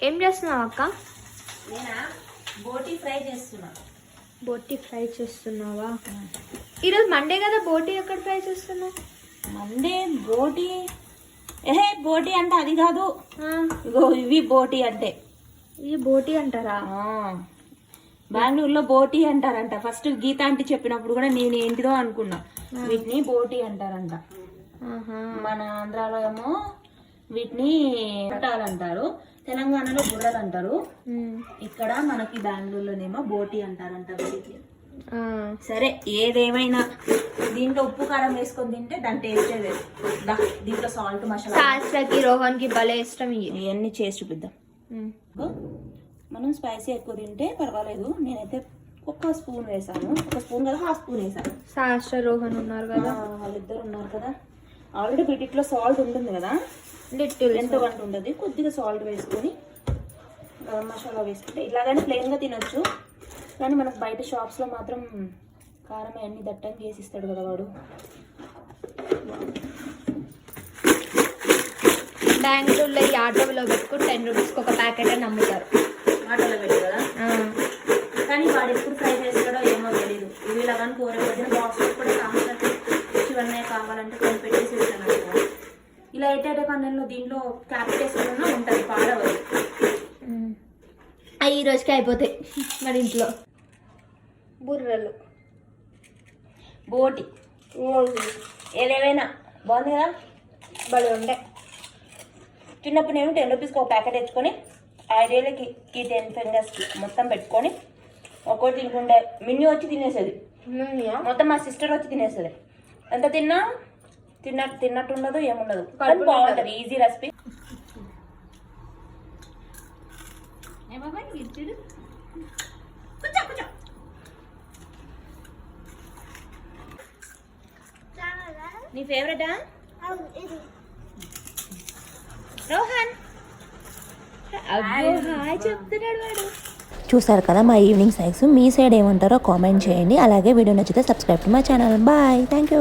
ఏం చేస్తున్నావు అక్క? నేనా బోటీ ఫ్రై చేస్తున్నా. బోటీ ఫ్రై చేస్తున్నావా? ఈరోజు మండే కదా, బోటీ ఎక్కడ ఫ్రై చేస్తున్నావు? మండే బోటీ బోటీ అంటే అది కాదు. ఇగో ఇవి బోటీ అంటే. ఇది బోటీ అంటారా? బెంగళూరులో బోటీ అంటారంట. ఫస్ట్ గీత అంటే చెప్పినప్పుడు కూడా నేను ఏంటిదో అనుకున్నా. వీటిని బోటీ అంటారంట. మన ఆంధ్రాలో ఏమో వీటిని అంటారు, తెలంగాణలో బుర్రలు అంటారు. ఇక్కడ మనకి బెంగళూరులోనేమో బోటీ అంటారంట వీటిని. సరే ఏదేమైనా దీంట్లో ఉప్పు కారం వేసుకొని తింటే దాని టేస్టే లేదు. దీంట్లో సాల్ట్ మసాలా. శాస్త్రకి రోహన్ కి భలే ఇష్టం. ఇవన్నీ చేసి చూపిద్దాం. మనం స్పైసీ ఎక్కువ తింటే పర్వాలేదు. నేనైతే ఒక స్పూన్ వేసాను. ఒక స్పూన్ కదా, హాఫ్ స్పూన్ వేసాను. శాస్త్ర రోహన్ ఉన్నారు కదా, వాళ్ళిద్దరు ఉన్నారు కదా. ఆల్రెడీ వీటిలో సాల్ట్ ఉంటుంది కదా, ఎంతో గంట ఉండదు. కొద్దిగా సాల్ట్ వేసుకొని గరం మసాలా వేసుకుంటే ఇలాగైనా ప్లెయిన్గా తినొచ్చు. కానీ మనకు బయట షాప్స్లో మాత్రం కారం అన్ని దట్టంగా వేసిస్తాడు కదా వాడు. బెంగళూరులో ఈ ఆటోలో పెట్టుకుని 10 రూపీస్కి ఒక ప్యాకెట్ అని అమ్ముతారు. ఆటోలో పెట్టి కదా. కానీ వాడు ఎప్పుడు ఫ్రై చేస్తాడో ఏమో తెలియదు. ఇవి ఇలా కానీ కూర పెట్టిన బాక్స్ కూడా కావాలంటే ఇవన్నీ కావాలంటే కొన్ని పెట్టేసి ఇస్తాను. ఇలా అయితే కన్నెల్లో దీంట్లో క్యాప్ వేసుకున్నా ఉంటుంది, పాడవదు. అవి ఈ రోజుకి అయిపోతాయి మరి. ఇంట్లో బుర్రలు బోటి ఏదేమైనా బాగుంది కదా, భలే ఉంటాయి. చిన్నప్పుడు నేను 10 రూపీస్కి ఒక ప్యాకెట్ తెచ్చుకొని 5 ఏళ్ళకి 10 ఫింగర్స్కి మొత్తం పెట్టుకొని ఒక్కోటి తినుకుంటే మిన్ను వచ్చి తినేసేది. మొత్తం మా సిస్టర్ వచ్చి తినేసేది. ఎంత తిన్నట్టు ఉండదు, ఏముండదు. బాగుంటుంది, ఈజీ రెసిపీ. నీ ఫేవరెటా రోహన్? హాయ్ చెప్తున్నాడు వాడు. చూసారు కదా మా ఈవినింగ్ స్నాక్స్. మీ సైడ్ ఏమంటారో కామెంట్ చేయండి. అలాగే వీడియో నచ్చితే subscribe to my channel. Bye, thank you.